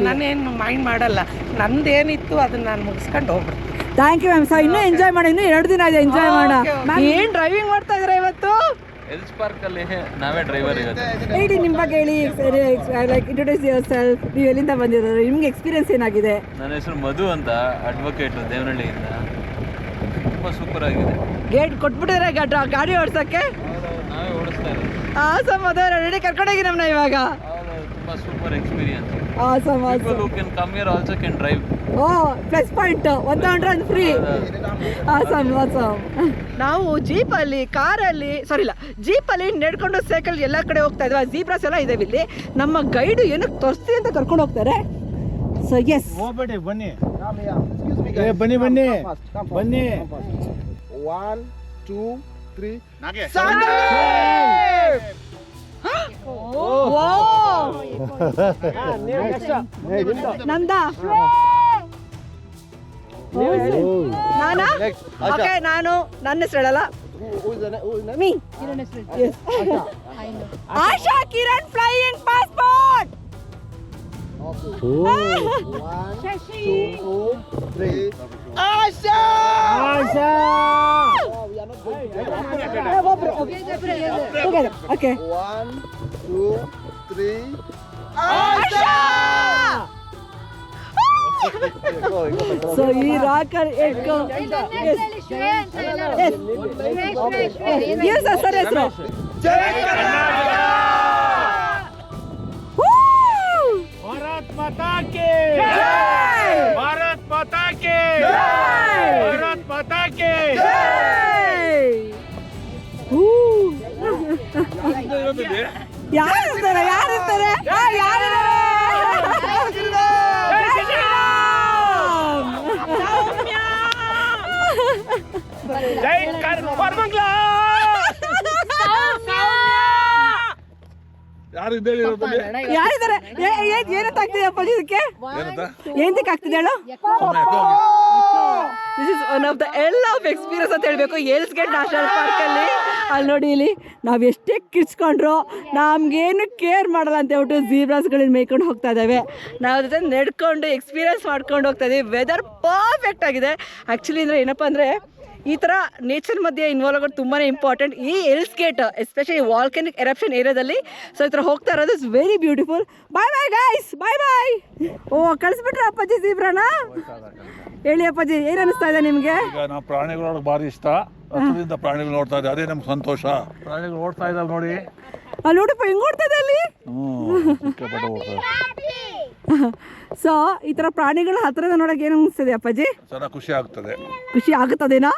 H: ನಾನೇನು ಮೈಂಡ್ ಮಾಡಲ್ಲ. ನಂದೇನಿತ್ತು ಅದನ್ನ ನಾನು ಮುಗಿಸ್ಕೊಂಡು ಹೋಗ್ಬಿಡ್ತೀನಿ.
A: Thank you ma'am. ಸೊ ಇನ್ನೂ ಎಂಜಾಯ್ ಮಾಡಿ, ಇನ್ನೂ 2 ದಿನ ಇದೆ ಎಂಜಾಯ್ ಮಾಡೋಣ. ಏನು ಡ್ರೈವಿಂಗ್ ಮಾಡ್ತಾ ಇದ್ದೀರಾ ಇವತ್ತು?
I: ಎಲ್ಸ್ ಪಾರ್ಕಲ್ಲಿ ನಾವೇ ಡ್ರೈವರ್ ಇರೋದು.
A: ಹೇಳಿ ನಿಮ್ಮ ಬಗ್ಗೆ ಹೇಳಿ. Like introduce your self. ನೀವು ಎಲ್ಲಿಂದ ಬಂದಿರೋದು? ನಿಮ್ಗೆ ಎಕ್ಸ್ಪೀರಿಯನ್ಸ್ ಏನಾಗಿದೆ?
I: ನನ್ನ ಹೆಸರು ಮಧು ಅಂತ, ಅಡ್ವೊಕೇಟ್ ದೇವನಹಳ್ಳಿಯಿಂದ. ತುಂಬ ಸೂಪರ್ ಆಗಿದೆ.
A: ಗೇಟ್ ಕೊಟ್ಬಿಟ್ಟಿದ್ರೆ ಗಾಡಿ ಓಡಿಸೋಕ್ಕೆ?
I: ನಾವೇ ಓಡಿಸ್ತಾ ಇರೋದು.
A: ಆಸಮ್. ಅದೇ ರೆಡಿ ಕರ್ಕೊಂಡೋಗಿ ನಮ್ಮನ್ನ ಇವಾಗ.
I: ತುಂಬ ತುಂಬಾ super experience.
A: Awesome,
I: People
A: awesome.
I: who can come here also can drive.
A: Oh, plus point 100 free. Awesome, awesome. ನಾವು ಜೀಪಲ್ಲಿ ಕಾರಲ್ಲಿ ಜೀಪಲ್ಲಿ ನಡ್ಕೊಂಡು ಸೈಕಲ್ ಎಲ್ಲ ಕಡೆ ಹೋಗ್ತಾ ಇದ್ವಿ. ಜೀಬ್ರಾಸ್ ಎಲ್ಲ ಇದಾವೆ ಇಲ್ಲಿ. ನಮ್ಮ ಗೈಡು ಏನಕ್ಕೆ ತೋರಿಸ್ತೀವಿ ಅಂತ ಕರ್ಕೊಂಡು ಹೋಗ್ತಾರೆ. ಸೊ ಎಸ್,
G: ಹೋಗ್ಬೇಡಿ, ಬನ್ನಿ ಬನ್ನಿ ಬನ್ನಿ ಬನ್ನಿ.
E: 1 2 3 ನಾಗೆ
A: ನಂದಾ ನಾನಾ? ಓಕೆ, ನಾನು ನನ್ನ ಹೆಸರು ಹೇಳಲ್ಲ. ಮೀ ಆಶಾ ಕಿರಣ್ ಫ್ಲೈಯಿಂಗ್ ಪಾಸ್ಪೋರ್ಟ್. ಆಶಾ ಓಕೆ.
E: 1 2 3
A: ಸೊ ಈ ರಾಕರ್ ಸರ್ ಹೆಸರು
G: ಭಾರತ್ ಮಾತಾ ಕೆ, ಭಾರತ್ ಮಾತಾ ಕೆ, ಭಾರತ್ ಮಾತಾ ಕೆ.
A: ಯಾರಿರ್ತಾರೆ
G: ಜೈ ಕರ್ಮಂಗ್ಲ.
A: ಯಾರಿದ್ದಾರೆ? ಏನಂತ ಆಗ್ತಿದೆ ಅಪ್ಪಾಜಿ ಇದಕ್ಕೆ? ಏನಂತಕ್ಕೆ ಆಗ್ತಿದೆ ಹೇಳು? This is one of the end of experience ಅಂತ ಹೇಳಬೇಕು. ಏಲ್ಸ್ ಗೇಟ್ ನ್ಯಾಷನಲ್ ಪಾರ್ಕಲ್ಲಿ ಅಲ್ಲಿ ನೋಡಿ, ಇಲ್ಲಿ ನಾವು ಎಷ್ಟೇ ಕಿರ್ಚ್ಕೊಂಡ್ರು ನಮಗೇನು ಕೇರ್ ಮಾಡಲ್ಲ ಅಂತ ಹೇಳ್ಬಿಟ್ಟು ಜೀಬ್ರಾಸ್ಗಳನ್ನ ಮೇಯ್ಕೊಂಡು ಹೋಗ್ತಾ ಇದ್ದಾವೆ. ನಾವು ಜೊತೆ ನಡ್ಕೊಂಡು ಎಕ್ಸ್ಪೀರಿಯನ್ಸ್ ಮಾಡ್ಕೊಂಡು ಹೋಗ್ತಾ ಇದ್ದೀವಿ. ವೆದರ್ ಪರ್ಫೆಕ್ಟ್ ಆಗಿದೆ. ಆ್ಯಕ್ಚುಲಿ ಅಂದರೆ ಏನಪ್ಪ ಅಂದರೆ ಈ ಥರ ನೇಚರ್ ಮಧ್ಯೆ ಇನ್ವಾಲ್ವ್ ಆಗೋದು ತುಂಬಾ ಇಂಪಾರ್ಟೆಂಟ್. ಈ Hell's Gate especially volcanic eruption ಏರಿಯಾದಲ್ಲಿ ಸೊ ಈ ಥರ ಹೋಗ್ತಾ ಇರೋದು is very beautiful. Bye bye guys, bye bye. Oh, ಕಳಿಸ್ಬಿಟ್ರೆ ಅಪ್ಪಾಜಿ ಜೀಬ್ರಾನ? ಹೇಳಿ ಅಪ್ಪಾಜಿ, ಏನು ಅನಿಸ್ತಾ ಇದೆ ನಿಮಗೆ?
J: ಈಗ ನಾವು ಪ್ರಾಣಿಗಳೊಳಗೆ ಭಾರಿ ಇಷ್ಟ. ಹತ್ತಿರದಿಂದ ಪ್ರಾಣಿಗಳು ನೋಡ್ತಾ ಇದ್ದೆ, ಅದೇ ನಮ್ಗೆ ಸಂತೋಷ. ಪ್ರಾಣಿಗಳು ಓಡ್ತಾ ಇದ್ದಾವೆ ನೋಡಿ.
A: ಅಲ್ಲಿ ನೋಡಪ್ಪ ಹೆಂಗೆ ಓಡ್ತದೆ ಅಲ್ಲಿ. ಸೊ ಈ ಥರ ಪ್ರಾಣಿಗಳ ಹತ್ತಿರದ ನೋಡೋಕೆ ಏನು ಅನಿಸ್ತದೆ ಅಪ್ಪಾಜಿ?
J: ಚೆನ್ನಾಗಿ ಖುಷಿ ಆಗ್ತದೆ.
A: ಖುಷಿ ಆಗುತ್ತದೇನಾ?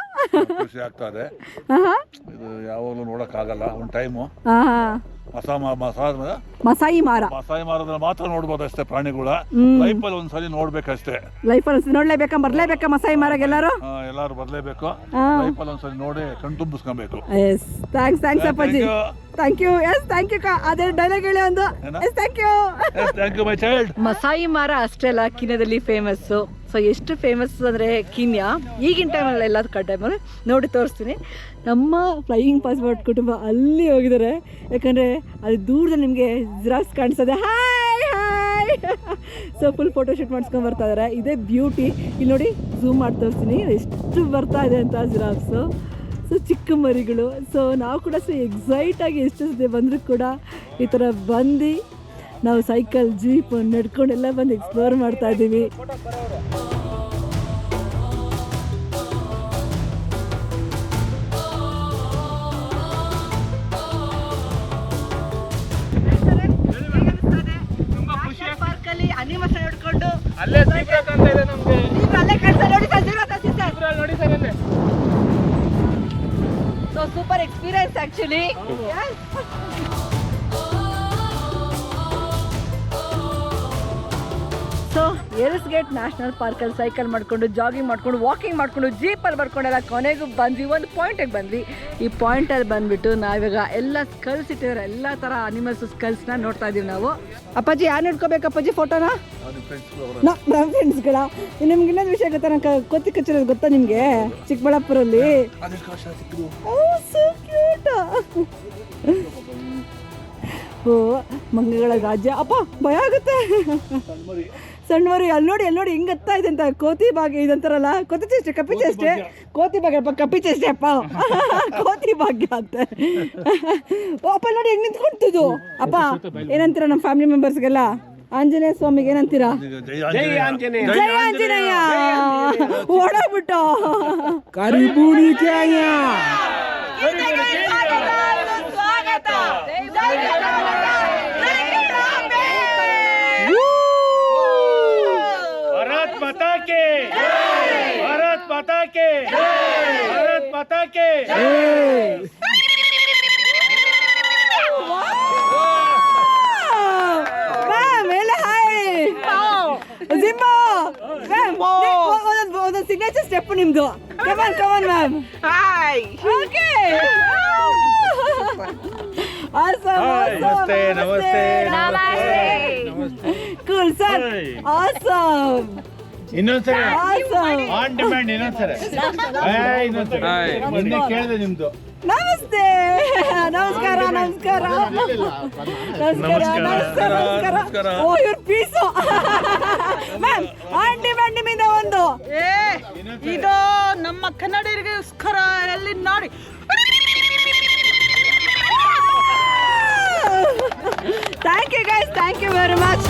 J: ಖುಷಿ ಆಗ್ತದೆ. ಇದು ಯಾವಾಗಲೂ ನೋಡೋಕ್ಕಾಗಲ್ಲ. ಒಂದು ಟೈಮು
A: ಮಸಾಯಿ ಮಾರ
J: ಮಾತ್ರ ನೋಡ್ಬೋದು ಅಷ್ಟೇ. ಪ್ರಾಣಿಗಳ ಲೈಫಲ್ಲಿ ಒಂದ್ಸಲಿ ನೋಡ್ಬೇಕಷ್ಟೇ.
A: ಲೈಫಲ್ಲಿ ನೋಡ್ಲೇಬೇಕಾ, ಬರ್ಲೇಬೇಕಾ ಮಸಾಯಿ ಮಾರಾಗ ಎಲ್ಲರೂ?
J: ಎಲ್ಲರೂ ಬರ್ಲೇಬೇಕು. ಲೈಫಲ್ಲಿ ಒಂದ್ಸಲಿ ನೋಡಿ ಕಣ್ ತುಂಬಿಸ್ಕೊಬೇಕು.
A: ಎಸ್, ಥ್ಯಾಂಕ್ಸ್ ಅಪ್ಪಾಜಿ. Thank you. Yes, thank you. ಅದೇ ಡೈಲಾಗ್ ಹೇಳಿ ಒಂದು. Yes, thank you.
J: Thank you my child.
A: Maasai Mara ಅಷ್ಟೇ ಅಲ್ಲ, ಕೀನ್ಯಾದಲ್ಲಿ ಫೇಮಸ್ಸು. ಸೊ ಎಷ್ಟು ಫೇಮಸ್ ಅಂದರೆ ಕೀನ್ಯಾ ಈಗಿನ ಟೈಮಲ್ಲಿ ಎಲ್ಲ ಟೈಮಲ್ಲಿ ನೋಡಿ ತೋರಿಸ್ತೀನಿ. ನಮ್ಮ ಫ್ಲೈಯಿಂಗ್ ಪಾಸ್ಪೋರ್ಟ್ ಕುಟುಂಬ ಅಲ್ಲಿ ಹೋಗಿದ್ದಾರೆ. ಯಾಕಂದರೆ ಅಲ್ಲಿ ದೂರದಲ್ಲಿ ನಿಮಗೆ ಜಿರಾಫ್ಸ್ ಕಾಣಿಸ್ತದೆ. Hi hi. So full photoshoot ಮಾಡಿಸ್ಕೊಂಡು ಬರ್ತಾ ಇದ್ದಾರೆ. ಇದೇ ಬ್ಯೂಟಿ. ಇಲ್ಲಿ ನೋಡಿ, ಝೂಮ್ ಮಾಡಿ ತೋರಿಸ್ತೀನಿ ಎಷ್ಟು ಬರ್ತಾ ಇದೆ ಅಂತ ಜಿರಾಫ್ಸು. ಸೊ ಚಿಕ್ಕ ಮರಿಗಳು. ಸೊ ನಾವು ಕೂಡ ಎಕ್ಸೈಟಾಗಿ ಎಷ್ಟು ಸತಿ ಬಂದರೂ ಕೂಡ ಈ ಥರ ಬಂದು ನಾವು ಸೈಕಲ್, ಜೀಪ್ ನಡ್ಕೊಂಡೆಲ್ಲ ಬಂದು ಎಕ್ಸ್ಪ್ಲೋರ್ ಮಾಡ್ತಾ ಇದ್ದೀವಿ. ಪಾರ್ಕಲ್ಲಿ ಅನಿಮಲ್ಸ್ ನೋಡ್ಕೊಂಡು
D: ಅಲ್ಲೇ ಜೀಬ್ರಾ ಕಾಣ್ತಾ ಇದೆ ನಮ್ಗೆ.
A: ಅಲ್ಲೇ ಕಾಣ್ತಾ ನೋಡಿ ಸರ್,
D: ನೋಡಿ ಸರ್ ಅಲ್ಲೇ.
A: So super experience actually. So Hell's Gate national ಪಾರ್ಕಲ್ಲಿ ಸೈಕಲ್ ಮಾಡಿಕೊಂಡು, ಜಾಗಿಂಗ್ ಮಾಡಿಕೊಂಡು, ವಾಕಿಂಗ್ ಮಾಡಿಕೊಂಡು, ಜೀಪಲ್ಲಿ ಬರ್ಕೊಂಡೆಲ್ಲ ಕೊನೆಗೂ ಬಂದ್ವಿ. ಒಂದು ಪಾಯಿಂಟಿಗೆ ಬಂದ್ವಿ. ಈ ಪಾಯಿಂಟಲ್ಲಿ ಬಂದುಬಿಟ್ಟು ನಾವಿವಾಗ ಎಲ್ಲ ಸ್ಕಲ್ಸ್ ಇಟ್ಟಿದ್ದಾರೆ. ಎಲ್ಲ ಥರ ಅನಿಮಲ್ಸ್ ಸ್ಕಲ್ಸ್ನ ನೋಡ್ತಾ ಇದ್ದೀವಿ ನಾವು. ಅಪ್ಪಾಜಿ ಯಾರು ನೋಡ್ಕೋಬೇಕು ಅಪ್ಪಾಜಿ ಫೋಟೋನ? ನಮ್ಮ ಫ್ರೆಂಡ್ಸ್ಗಳ. ನಿಮ್ಗೆ ಇನ್ನೊಂದು ವಿಷಯ ಗೊತ್ತಾ? ನಂಗೆ ಕೊತ್ತಿ ಕಚ್ಚಿರೋದು ಗೊತ್ತಾ ನಿಮಗೆ? ಚಿಕ್ಕಬಳ್ಳಾಪುರಲ್ಲಿ. ಓ, ಮಂಗಗಳ ರಾಜ್ಯ. ಅಪ್ಪ ಭಯ ಆಗುತ್ತೆ. ಸಣ್ಣ ಮರಿ ಅಲ್ಲಿ ನೋಡಿ ಹಿಂಗೆ ಹತ್ತಾ ಇದೆ ಅಂತ. ಕೋತಿ ಭಾಗ್ಯ ಇದಂತಾರಲ್ಲ, ಕೋತಿ ಚೇಷ್ಟೆ, ಕಪ್ಪಿ ಚೇಷ್ಟೆ. ಕೋತಿ ಭಾಗ್ಯ ಅಪ್ಪ, ಕಪ್ಪಿ ಚೇಷ್ಟೆ ಅಪ್ಪ. ಕೋತಿ ಭಾಗ್ಯ ಅಂತ. ಓ ಅಪ್ಪ ನೋಡಿ ಹೆಂಗೆ ನಿಂತ್ಕೊಂತಿದ್ದು. ಅಪ್ಪ ಏನಂತೀರ ನಮ್ಮ ಫ್ಯಾಮಿಲಿ ಮೆಂಬರ್ಸ್ಗೆಲ್ಲ? ಆಂಜನೇಯ ಸ್ವಾಮಿಗೆ ಏನಂತೀರಾ? ಜೈ ಆಂಜನೇಯ. ಓಡೋಗ್ಬಿಟ್ಟು ಕರಿಬೂಡಿ ಸ್ವಾಗತ.
B: ಮ್ಯಾಮ್ ಎಲ್ಲ ಹಾಯ್ ಜಿಂಬಾ ಮ್ಯಾಮ್ ಒಂದೊಂದು ಸಿಗ್ನೇಚರ್ ಸ್ಟೆಪ್ ನಿಮ್ದು ಕಮಾನ್ ಮ್ಯಾಮ್
H: ಹಾಯ್
B: ಓಕೆ
G: ನಮಸ್ತೆ ನಮಸ್ತೆ
B: ಕೂಲ್ ಸರ್ ಆಸಮ್
G: ಇನ್ನೊಂದ್ಸರಿ
B: ಆಸಮ್
G: ಆನ್ ಡಿಮ್ಯಾಂಡ್ ಇನ್ನೊಂದ್ಸರಿ ನಿನ್ನೆ ಕೇಳಿದೆ ನಿಮ್ದು
B: ನಮಸ್ತೆ ನಮಸ್ಕಾರ ನಮಸ್ಕಾರ ನಮಸ್ಕಾರ ಓ ಇವ್ರ ಪೀಸು ಮ್ಯಾಮ್ ಆನ್ ಡಿಮ್ಯಾಂಡ್ ನಿಮ್ಮಿಂದ ಒಂದು
A: ಇದು ನಮ್ಮ ಕನ್ನಡಿಗರಿಗೋಸ್ಕರ ಎಲ್ಲಿ ನೋಡಿ
B: thank you guys thank you very much